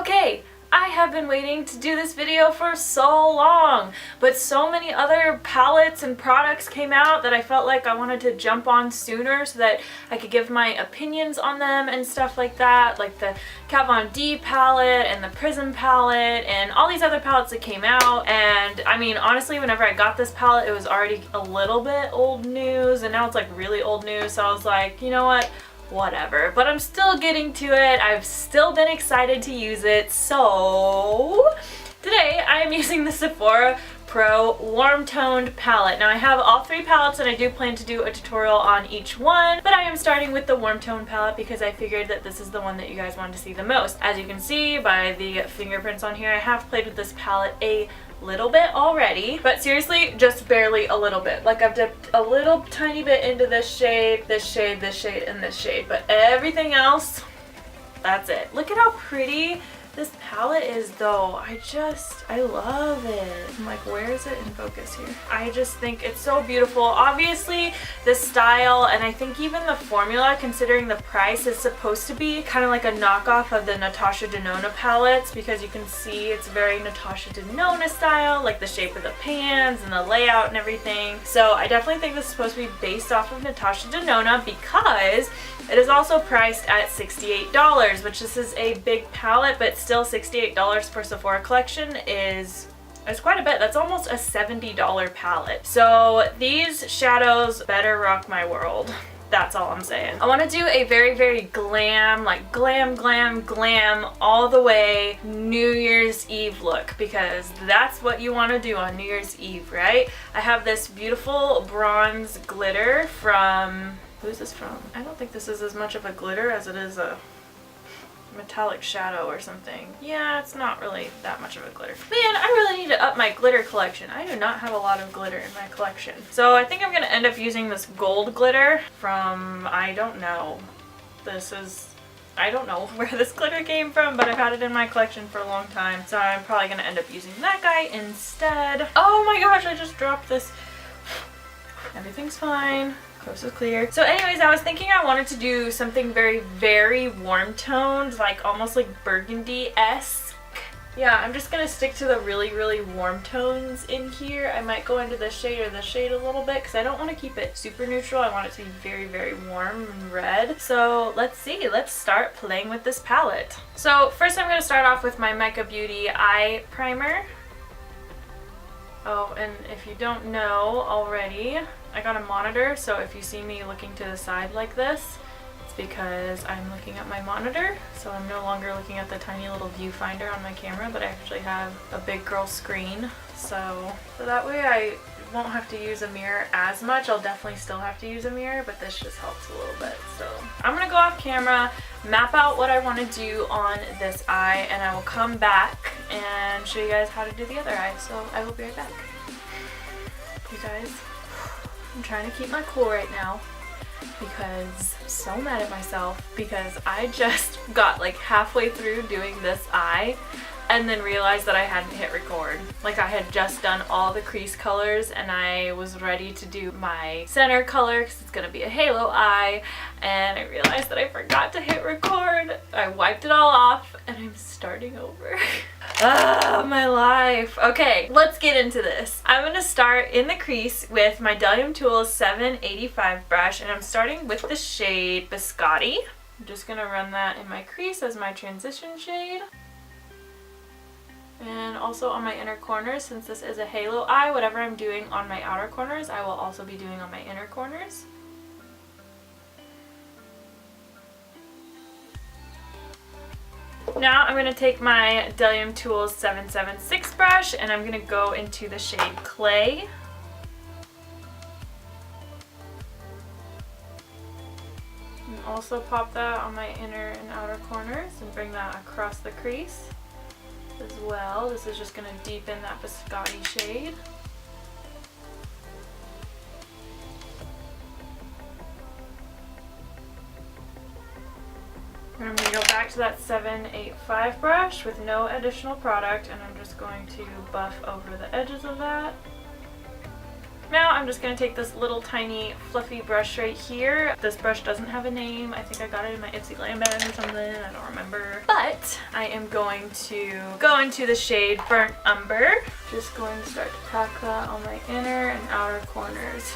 Okay, I have been waiting to do this video for so long, but so many other palettes and products came out that I felt like I wanted to jump on sooner so that I could give my opinions on them and stuff like that, like the Kat Von D palette and the Prism palette and all these other palettes that came out. And I mean, honestly, whenever I got this palette, it was already a little bit old news, and now it's like really old news, so I was like, you know what? Whatever, but I'm still getting to it. I've still been excited to use it. So today I am using the Sephora Pro Warm Toned palette. Now I have all three palettes and I do plan to do a tutorial on each one, but I am starting with the Warm Tone palette because I figured that this is the one that you guys wanted to see the most. As you can see by the fingerprints on here, I have played with this palette a little bit already, but seriously, just barely a little bit. Like I've dipped a little tiny bit into this shade, this shade, this shade, and this shade, but everything else, that's it. Look at how pretty this palette is though. I love it. I'm like, where is it in focus here? I just think it's so beautiful. Obviously the style, and I think even the formula, considering the price, is supposed to be kind of like a knockoff of the Natasha Denona palettes, because you can see it's very Natasha Denona style, like the shape of the pans and the layout and everything. So I definitely think this is supposed to be based off of Natasha Denona because it is also priced at $68, which this is a big palette, but still $68 for Sephora collection is quite a bit. That's almost a $70 palette. So these shadows better rock my world. That's all I'm saying. I want to do a very, very glam, like glam, all the way New Year's Eve look, because that's what you want to do on New Year's Eve, right? I have this beautiful bronze glitter from... Who's this from? I don't think this is as much of a glitter as it is a metallic shadow or something. Yeah, it's not really that much of a glitter. Man, I really need to up my glitter collection. I do not have a lot of glitter in my collection. So I think I'm going to end up using this gold glitter from, I don't know. I don't know where this glitter came from, but I've had it in my collection for a long time. So I'm probably going to end up using that guy instead. Oh my gosh, I just dropped this. Everything's fine. Coast is clear. So anyways, I was thinking I wanted to do something very, very warm toned, like almost like burgundy-esque. Yeah, I'm just gonna stick to the really, really warm tones in here. I might go into the shade or the shade a little bit because I don't want to keep it super neutral. I want it to be very, very warm and red. So let's see. Let's start playing with this palette. So first I'm going to start off with my Micah Beauty eye primer. Oh, and if you don't know already, I got a monitor, so if you see me looking to the side like this, it's because I'm looking at my monitor. So I'm no longer looking at the tiny little viewfinder on my camera, but I actually have a big girl screen. So that way I won't have to use a mirror as much. I'll definitely still have to use a mirror, but this just helps a little bit. So I'm gonna go off camera, map out what I want to do on this eye, and I will come back and show you guys how to do the other eye. So I will be right back. You guys, I'm trying to keep my cool right now because I'm so mad at myself because I just got like halfway through doing this eye and then realized that I hadn't hit record. Like I had just done all the crease colors and I was ready to do my center color because it's gonna be a halo eye, and I realized that I forgot to hit record. I wiped it all off and I'm starting over. Ah, my life. Okay, let's get into this. I'm gonna start in the crease with my Delium Tools 785 brush, and I'm starting with the shade Biscotti. I'm just gonna run that in my crease as my transition shade. And also on my inner corners, since this is a halo eye, whatever I'm doing on my outer corners, I will also be doing on my inner corners. Now I'm going to take my Delium Tools 776 brush and I'm going to go into the shade Clay. And also pop that on my inner and outer corners and bring that across the crease as well. This is just going to deepen that Biscotti shade. And I'm going to go back to that 785 brush with no additional product, and I'm just going to buff over the edges of that. Now I'm just going to take this little tiny fluffy brush right here. This brush doesn't have a name. I think I got it in my Ipsy GLAM bag or something. I don't remember. But I am going to go into the shade Burnt Umber. Just going to start to pack that on my inner and outer corners.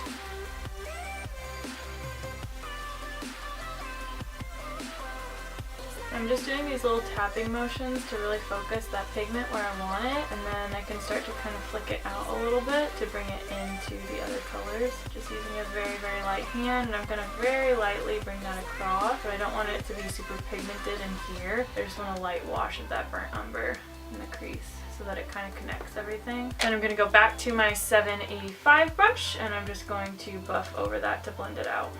I'm just doing these little tapping motions to really focus that pigment where I want it, and then I can start to kind of flick it out a little bit to bring it into the other colors. Just using a very, very light hand, and I'm going to very lightly bring that across, but I don't want it to be super pigmented in here. I just want a light wash of that burnt umber in the crease so that it kind of connects everything. Then I'm going to go back to my 785 brush, and I'm just going to buff over that to blend it out.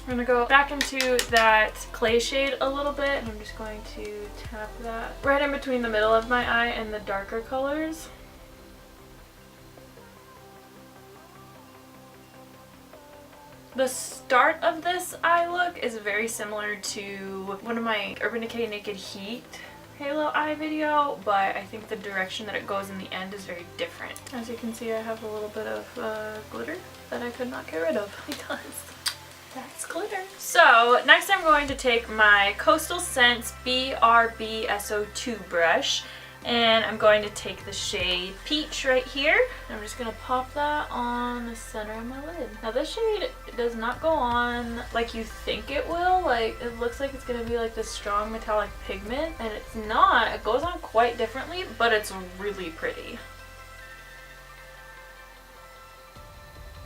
I'm going to go back into that clay shade a little bit, and I'm just going to tap that right in between the middle of my eye and the darker colors. The start of this eye look is very similar to one of my Urban Decay Naked Heat halo eye video, but I think the direction that it goes in the end is very different. As you can see, I have a little bit of glitter that I could not get rid of because that's glitter. So next I'm going to take my Coastal Scents BRB SO2 brush, and I'm going to take the shade Peach right here. I'm just going to pop that on the center of my lid. Now this shade does not go on like you think it will. Like, it looks like it's going to be like this strong metallic pigment, and it's not. It goes on quite differently, but it's really pretty.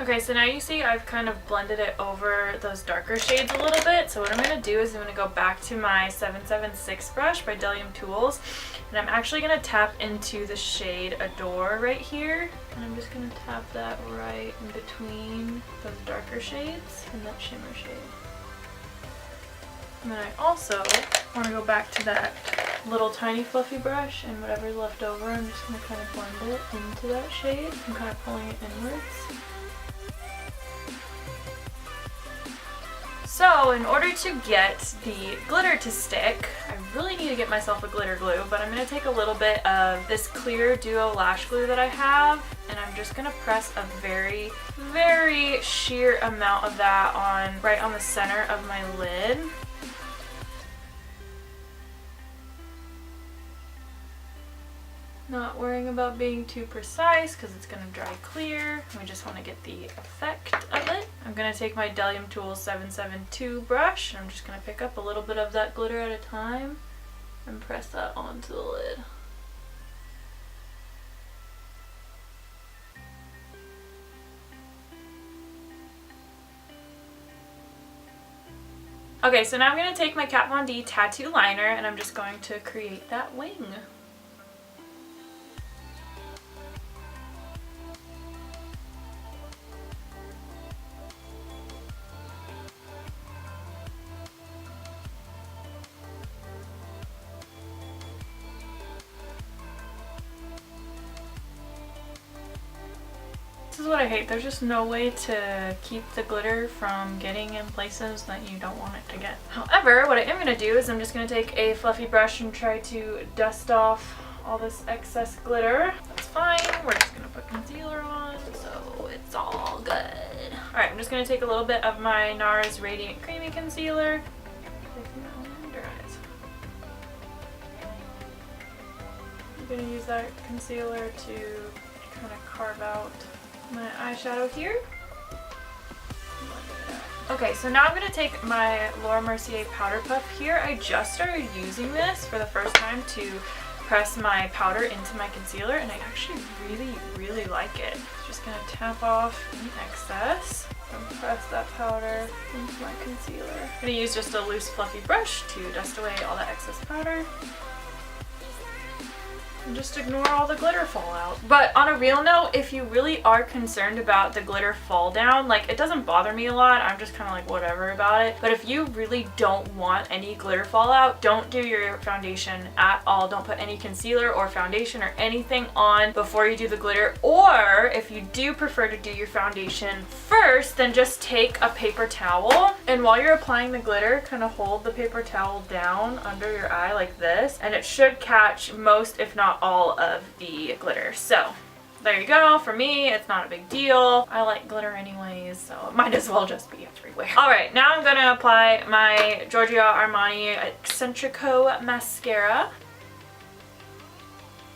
Okay, so now you see I've kind of blended it over those darker shades a little bit. So what I'm going to do is I'm going to go back to my 776 brush by Delium Tools, and I'm actually going to tap into the shade Adore right here. And I'm just going to tap that right in between those darker shades and that shimmer shade. And then I also want to go back to that little tiny fluffy brush, and whatever's left over, I'm just going to kind of blend it into that shade. I'm kind of pulling it inwards. So in order to get the glitter to stick, I really need to get myself a glitter glue, but I'm going to take a little bit of this clear duo lash glue that I have, and I'm just going to press a very, very sheer amount of that on right on the center of my lid. Not worrying about being too precise because it's going to dry clear. We just want to get the effect of it. I'm going to take my Delium Tools 772 brush, and I'm just going to pick up a little bit of that glitter at a time and press that onto the lid. Okay, so now I'm going to take my Kat Von D tattoo liner, and I'm just going to create that wing. This is what I hate. There's just no way to keep the glitter from getting in places that you don't want it to get. However, what I am going to do is I'm just going to take a fluffy brush and try to dust off all this excess glitter. That's fine. We're just going to put concealer on, so it's all good. Alright, I'm just going to take a little bit of my NARS Radiant Creamy Concealer. I'm going to use that concealer to kind of carve out my eyeshadow here. Okay, so now I'm going to take my Laura Mercier Powder Puff here. I just started using this for the first time to press my powder into my concealer, and I actually really, really like it. Just going to tap off any excess and press that powder into my concealer. I'm going to use just a loose fluffy brush to dust away all that excess powder. And just ignore all the glitter fallout. But on a real note, if you really are concerned about the glitter fall down, like, it doesn't bother me a lot. I'm just kind of like whatever about it. But if you really don't want any glitter fallout, don't do your foundation at all. Don't put any concealer or foundation or anything on before you do the glitter. Or if you do prefer to do your foundation first, then just take a paper towel And while you're applying the glitter, kind of hold the paper towel down under your eye like this, and it should catch most, if not all, of the glitter. So there you go. For me, it's not a big deal. I like glitter anyways, so it might as well just be everywhere. Alright, now I'm gonna apply my Giorgio Armani Eccentrico mascara.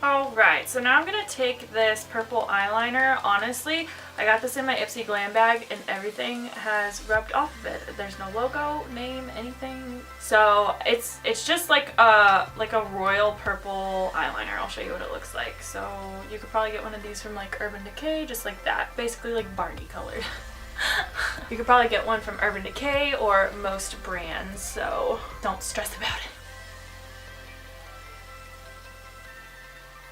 Alright, so now I'm going to take this purple eyeliner. Honestly, I got this in my Ipsy Glam bag and everything has rubbed off of it. There's no logo, name, anything. So it's just like a royal purple eyeliner. I'll show you what it looks like. So you could probably get one of these from like Urban Decay, just like that. Basically like Barney colored. You could probably get one from Urban Decay or most brands, so don't stress about it.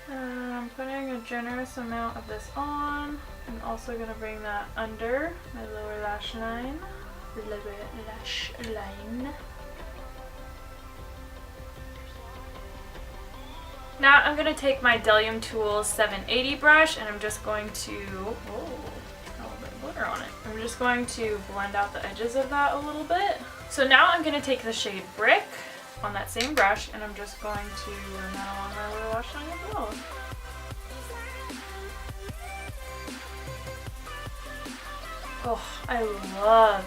I'm putting a generous amount of this on. I'm also going to bring that under my lower lash line. Now I'm going to take my Delium Tools 780 brush and I'm just going to, a little bit of glitter on it. I'm just going to blend out the edges of that a little bit. So now I'm going to take the shade Brick on that same brush and I'm just going to run that along my lower lash line as well. Oh, I love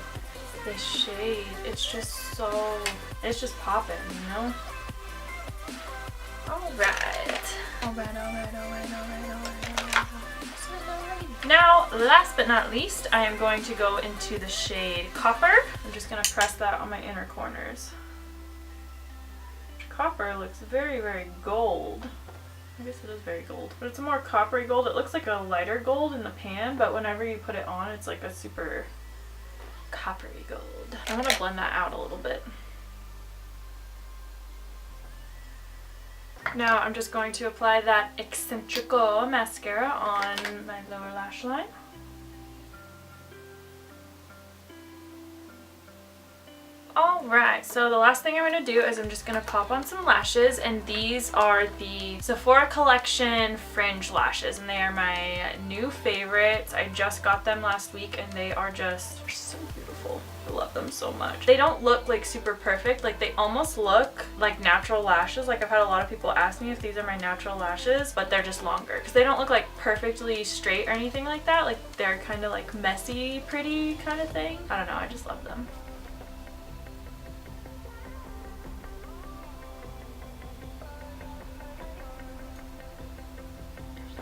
this shade. It's just popping, you know? Alright. Now, last but not least, I am going to go into the shade Copper. I'm just going to press that on my inner corners. Copper looks very, very gold. I guess it is very gold, but it's a more coppery gold. It looks like a lighter gold in the pan, but whenever you put it on, it's like a super coppery gold. I'm going to blend that out a little bit. Now I'm just going to apply that Eccentrico mascara on my lower lash line. Alright, so the last thing I'm going to do is I'm just going to pop on some lashes, and these are the Sephora Collection Fringe Lashes, and they are my new favorites. I just got them last week and they are just so beautiful. I love them so much. They don't look like super perfect, like they almost look like natural lashes. Like I've had a lot of people ask me if these are my natural lashes, but they're just longer because they don't look like perfectly straight or anything like that. Like they're kind of like messy, pretty kind of thing. I don't know, I just love them.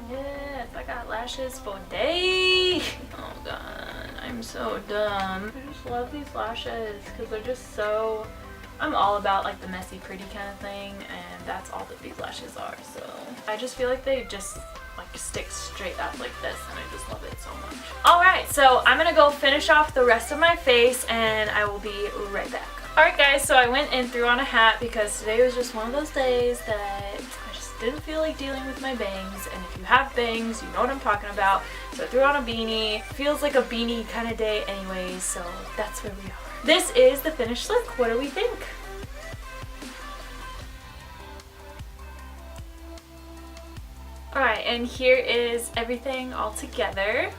Yes, I got lashes for days. Oh god, I'm so dumb. I just love these lashes because they're just so... I'm all about like the messy, pretty kind of thing, and that's all that these lashes are. So I just feel like they just like stick straight up like this, and I just love it so much. Alright, so I'm gonna go finish off the rest of my face and I will be right back. Alright guys, so I went and threw on a hat because today was just one of those days that didn't feel like dealing with my bangs, and if you have bangs, you know what I'm talking about. So I threw on a beanie. Feels like a beanie kind of day anyways, so that's where we are. This is the finished look. What do we think? Alright, and here is everything all together.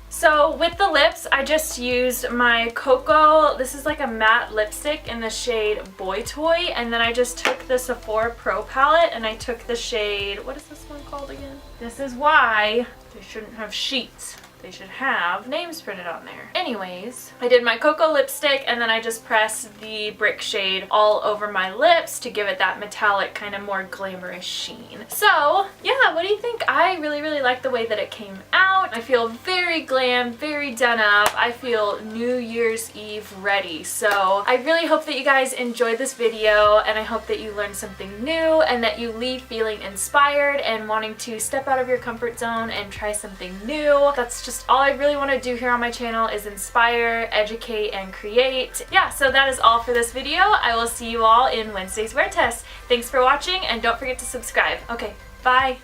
So with the lips, I just used my Cocoa, this is like a matte lipstick in the shade Boy Toy, and then I just took the Sephora Pro palette and I took the shade, what is this one called again? This is why they shouldn't have sheets. They should have names printed on there. Anyways, I did my Cocoa lipstick and then I just pressed the Brick shade all over my lips to give it that metallic kind of more glamorous sheen. So yeah, what do you think? I really, really like the way that it came out. I feel very glam, very done up. I feel New Year's Eve ready. So I really hope that you guys enjoyed this video, and I hope that you learned something new and that you leave feeling inspired and wanting to step out of your comfort zone and try something new. That's just all I really want to do here on my channel, is inspire, educate, and create. Yeah, so that is all for this video. I will see you all in Wednesday's wear test. Thanks for watching, and don't forget to subscribe. Okay, bye!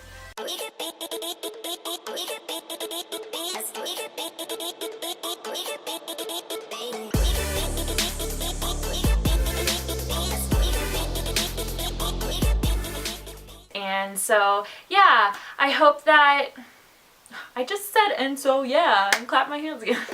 And so yeah, I hope that, I just said and so yeah, and clap my hands again.